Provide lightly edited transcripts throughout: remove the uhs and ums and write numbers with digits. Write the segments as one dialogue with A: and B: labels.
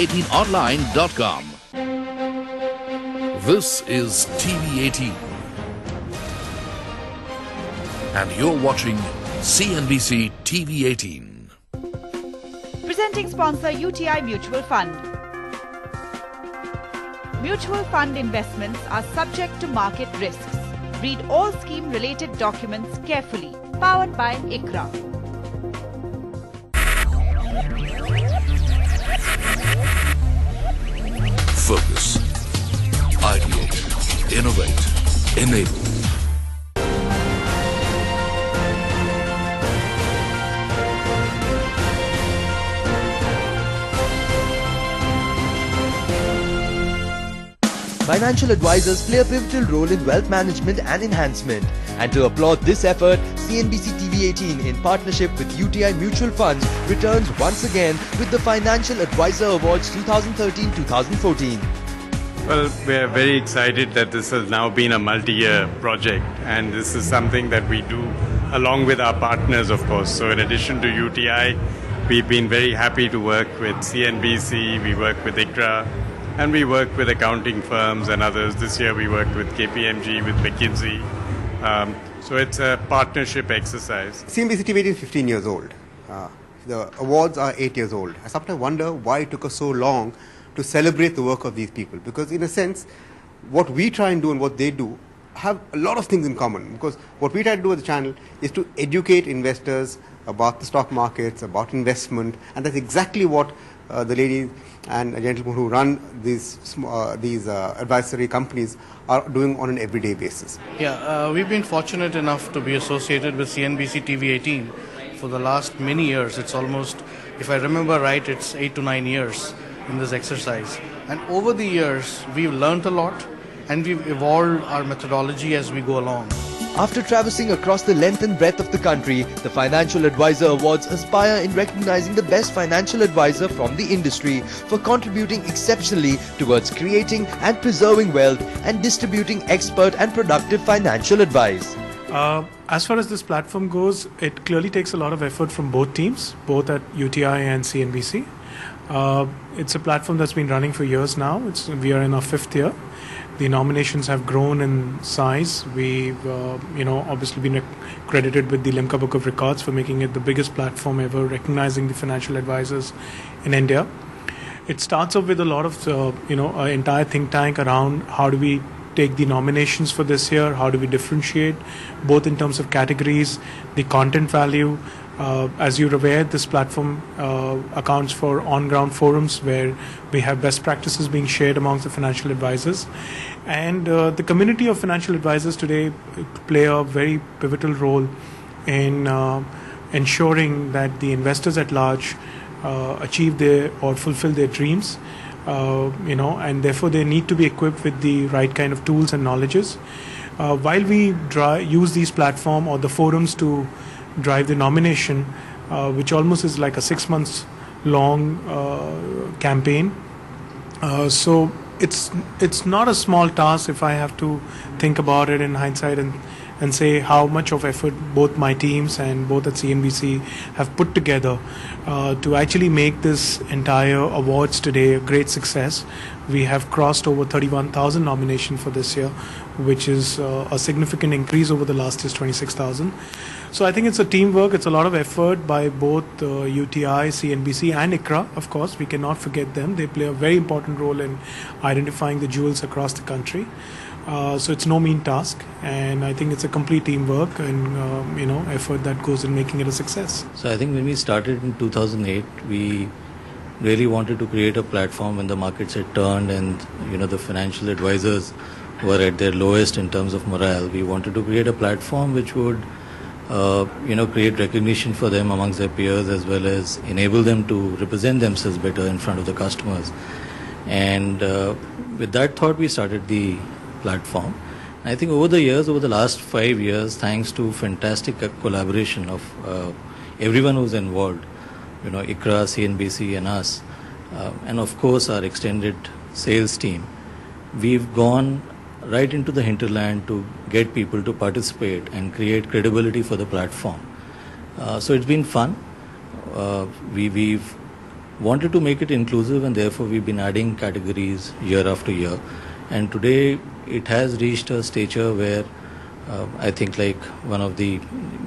A: TV18online.com. This is TV18 and you're watching CNBC TV18.
B: Presenting sponsor UTI Mutual Fund. Mutual fund investments are subject to market risks. Read all scheme-related documents carefully. Powered by ICRA.
A: Focus. Ideate. Innovate. Enable.
C: Financial advisors play a pivotal role in wealth management and enhancement. And to applaud this effort, CNBC TV18 in partnership with UTI Mutual Funds returns once again with the Financial Advisor Awards 2013-2014.
D: Well, we're very excited that this has now been a multi-year project, and this is something that we do along with our partners, of course. So in addition to UTI, we've been very happy to work with CNBC, we work with ICRA, and we work with accounting firms and others. This year we worked with KPMG, with McKinsey. So it's a partnership exercise.
E: CNBC TV18 is 15 years old. The awards are 8 years old. I sometimes wonder why it took us so long to celebrate the work of these people. Because in a sense, what we try and do and what they do have a lot of things in common. Because what we try to do as a channel is to educate investors about the stock markets, about investment, and that's exactly what the ladies and gentlemen who run these advisory companies are doing on an everyday basis.
F: Yeah, we've been fortunate enough to be associated with CNBC TV18 for the last many years. It's almost, if I remember right, it's 8 to 9 years in this exercise. And over the years, we've learned a lot and we've evolved our methodology as we go along.
C: After traversing across the length and breadth of the country, the Financial Advisor Awards aspire in recognizing the best financial advisor from the industry for contributing exceptionally towards creating and preserving wealth and distributing expert and productive financial advice.
G: As far as this platform goes, it clearly takes a lot of effort from both teams, both at UTI and CNBC. It's a platform that's been running for years now. We are in our 5th year. The nominations have grown in size. We've, obviously been credited with the Limca Book of Records for making it the biggest platform ever recognizing the financial advisors in India. It starts off with a lot of, an entire think tank around how do we take the nominations for this year, how do we differentiate, both in terms of categories, the content value. As you're aware, this platform accounts for on-ground forums where we have best practices being shared amongst the financial advisors. And the community of financial advisors today play a very pivotal role in ensuring that the investors at large achieve or fulfill their dreams, and therefore they need to be equipped with the right kind of tools and knowledges. While we use these platforms or the forums to drive the nomination, which almost is like a 6 months long campaign. So it's not a small task if I have to think about it in hindsight and say how much of effort both my teams and both at CNBC have put together to actually make this entire awards today a great success. We have crossed over 31,000 nominations for this year, which is a significant increase over the last year's 26,000. So I think it's a teamwork, it's a lot of effort by both UTI, CNBC and ICRA, of course. We cannot forget them. They play a very important role in identifying the jewels across the country. So it's no mean task, and I think it's a complete teamwork and effort that goes in making it a success.
H: So I think when we started in 2008, we really wanted to create a platform when the markets had turned and the financial advisors were at their lowest in terms of morale. We wanted to create a platform which would create recognition for them amongst their peers, as well as enable them to represent themselves better in front of the customers. And with that thought, we started the platform. I think over the last 5 years, thanks to fantastic collaboration of everyone who's involved, ICRA, CNBC and us, and of course our extended sales team, we've gone right into the hinterland to get people to participate and create credibility for the platform. So it's been fun. We've wanted to make it inclusive, and therefore we've been adding categories year after year. And today it has reached a stature where I think, like one of the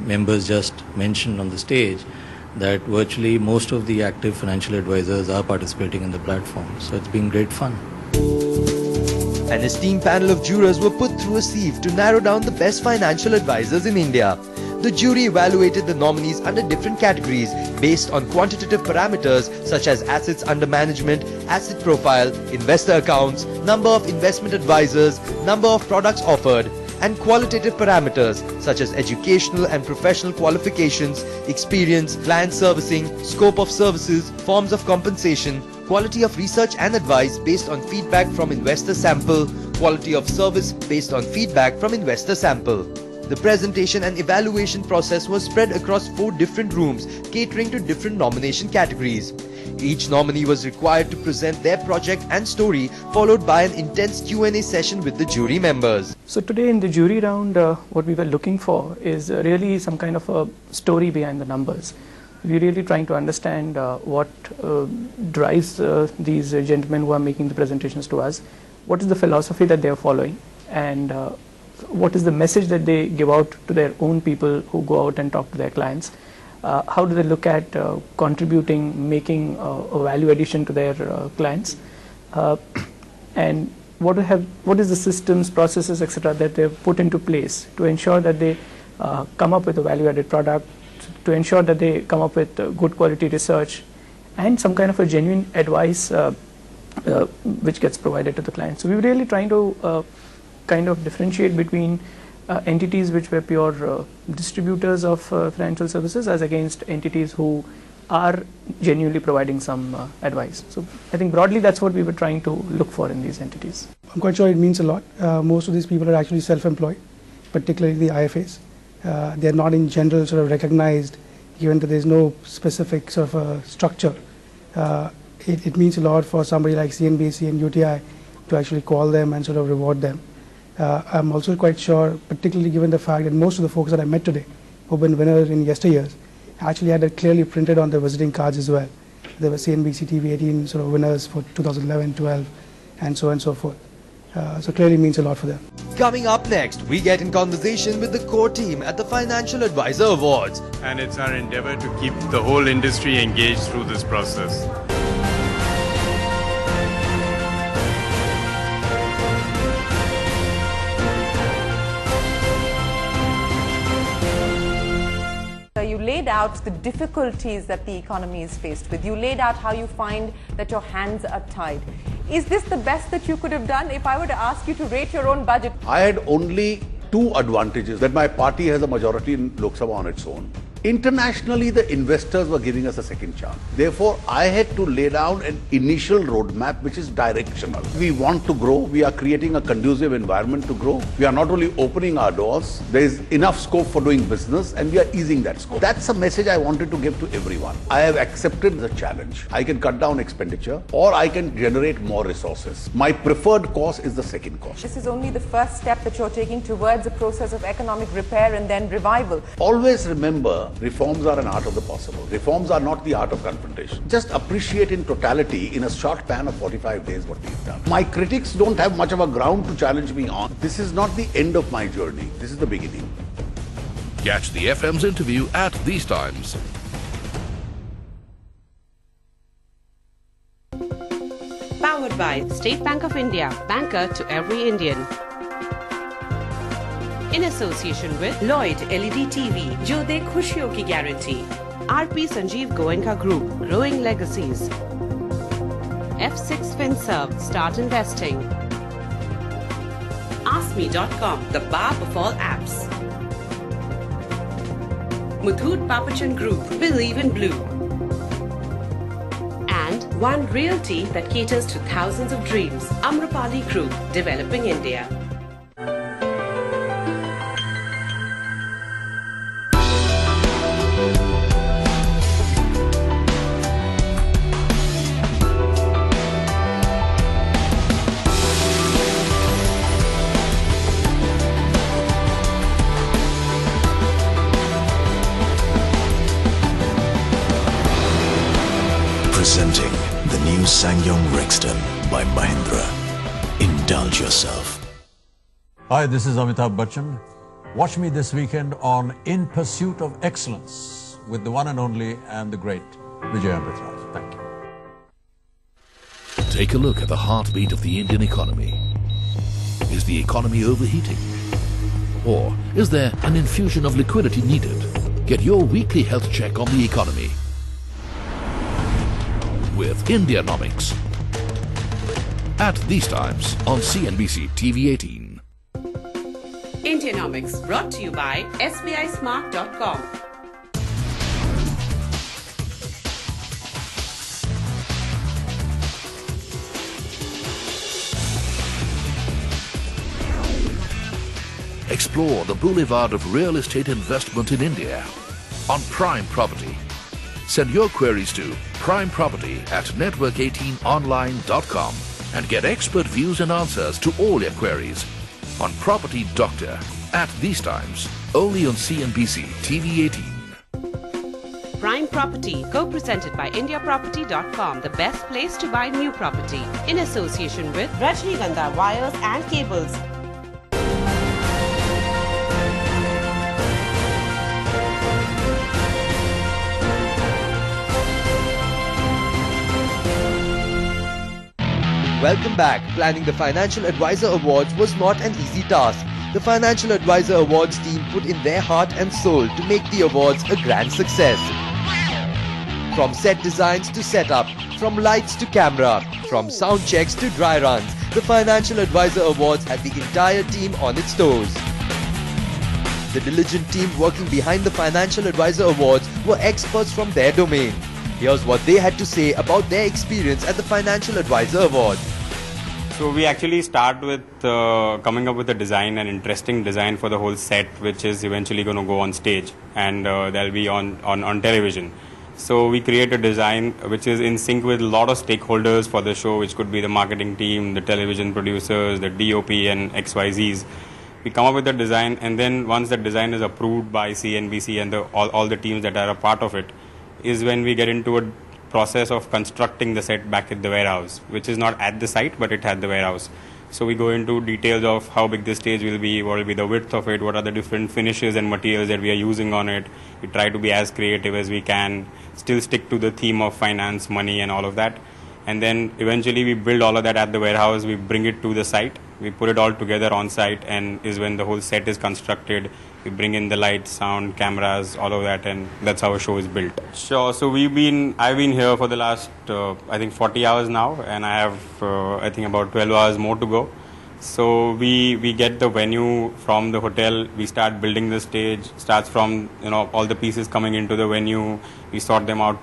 H: members just mentioned on the stage, that virtually most of the active financial advisors are participating in the platform. So it's been great fun.
C: An esteemed panel of jurors were put through a sieve to narrow down the best financial advisors in India. The jury evaluated the nominees under different categories based on quantitative parameters such as assets under management, asset profile, investor accounts, number of investment advisors, number of products offered, and qualitative parameters such as educational and professional qualifications, experience, client servicing, scope of services, forms of compensation, quality of research and advice based on feedback from investor sample, quality of service based on feedback from investor sample. The presentation and evaluation process was spread across 4 different rooms, catering to different nomination categories. Each nominee was required to present their project and story, followed by an intense Q&A session with the jury members.
I: So today in the jury round, what we were looking for is really some kind of a story behind the numbers. We're really trying to understand what drives these gentlemen who are making the presentations to us, what is the philosophy that they are following, and what is the message that they give out to their own people who go out and talk to their clients. How do they look at contributing, making a value addition to their clients, and what is the systems, processes, etc. that they've put into place to ensure that they come up with a value-added product, to ensure that they come up with good quality research and some kind of a genuine advice which gets provided to the client. So we're really trying to kind of differentiate between entities which were pure distributors of financial services as against entities who are genuinely providing some advice. So I think broadly that's what we were trying to look for in these entities.
J: I'm quite sure it means a lot. Most of these people are actually self-employed, particularly the IFAs. They're not in general sort of recognized, given that there's no specific sort of structure. It means a lot for somebody like CNBC and UTI to actually call them and sort of reward them. I'm also quite sure, particularly given the fact that most of the folks that I met today who've been winners in yesteryears actually had it clearly printed on their visiting cards as well. There were CNBC TV 18 sort of winners for 2011, 12, and so on and so forth. So clearly means a lot for them.
C: Coming up next, we get in conversation with the core team at the Financial Advisor Awards.
D: And it's our endeavor to keep the whole industry engaged through this process.
K: You laid out the difficulties that the economy is faced with. You laid out how you find that your hands are tied. Is this the best that you could have done? If I were to ask you to rate your own budget.
L: I had only 2 advantages: that my party has a majority in Lok Sabha on its own. Internationally, the investors were giving us a second chance. Therefore, I had to lay down an initial roadmap which is directional. We want to grow. We are creating a conducive environment to grow. We are not only opening our doors, there is enough scope for doing business, and we are easing that scope. That's a message I wanted to give to everyone. I have accepted the challenge. I can cut down expenditure or I can generate more resources. My preferred course is the second course.
K: This is only the first step that you're taking towards a process of economic repair and then revival.
L: Always remember, reforms are an art of the possible. Reforms are not the art of confrontation. Just appreciate in totality, in a short span of 45 days, what we've done. My critics don't have much of a ground to challenge me on. This is not the end of my journey. This is the beginning.
A: Catch the FM's interview at these times.
M: Powered by State Bank of India, banker to every Indian. In association with Lloyd LED TV, जो दे खुशियों की guarantee. RP Sanjeev Goenka Group, growing legacies. F6 FinServe, start investing. AskMe.com, the bar of all apps. Muthoot Papachan Group, believe in blue. And One Realty that caters to thousands of dreams. Amrapali Group, developing India.
A: Presenting
N: SsangYong Rexton by Mahindra. Indulge yourself.
O: Hi, this is Amitabh Bachchan. Watch me this weekend on In Pursuit of Excellence with the one and only and the great Vijay Amritraj. Thank you.
A: Take a look at the heartbeat of the Indian economy. Is the economy overheating? Or is there an infusion of liquidity needed? Get your weekly health check on the economy with Indianomics at these times on CNBC TV 18.
M: Indianomics brought to you by SBISmart.com.
A: Explore the boulevard of real estate investment in India on Prime Property. Send your queries to primeproperty@network18online.com and get expert views and answers to all your queries on Property Doctor at these times, only on CNBC TV 18.
M: Prime Property, co-presented by IndiaProperty.com, the best place to buy new property, in association with Rajnigandha Wires and Cables.
C: Welcome back. Planning the Financial Advisor Awards was not an easy task. The Financial Advisor Awards team put in their heart and soul to make the awards a grand success. From set designs to setup, from lights to camera, from sound checks to dry runs, the Financial Advisor Awards had the entire team on its toes. The diligent team working behind the Financial Advisor Awards were experts from their domain. Here's what they had to say about their experience at the Financial Advisor Awards.
P: So we actually start with coming up with a design, an interesting design for the whole set, which is eventually going to go on stage and that'll be on television. So we create a design which is in sync with a lot of stakeholders for the show, which could be the marketing team, the television producers, the DOP and XYZs. We come up with a design, and then once the design is approved by CNBC and all the teams that are a part of it, is when we get into a process of constructing the set back at the warehouse, which is not at the site, but it had the warehouse. So we go into details of how big the stage will be, what will be the width of it, what are the different finishes and materials that we are using on it. We try to be as creative as we can, still stick to the theme of finance, money and all of that. And then eventually we build all of that at the warehouse, we bring it to the site, we put it all together on site, and is when the whole set is constructed. We bring in the lights, sound, cameras, all of that, and that's how a show is built. Sure. So I've been here for the last, I think 40 hours now, and I have, I think about 12 hours more to go. So we get the venue from the hotel, we start building the stage, starts from, all the pieces coming into the venue, we sort them out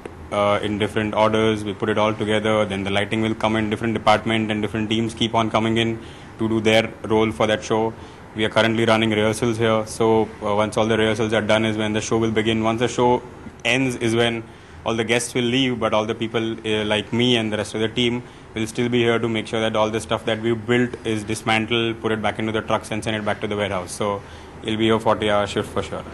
P: in different orders, we put it all together, then the lighting will come in different department and different teams keep on coming in to do their role for that show. We are currently running rehearsals here, so once all the rehearsals are done is when the show will begin. Once the show ends is when all the guests will leave, but all the people like me and the rest of the team will still be here to make sure that all the stuff that we built is dismantled, put it back into the trucks and send it back to the warehouse. So it'll be a 40-hour shift for sure.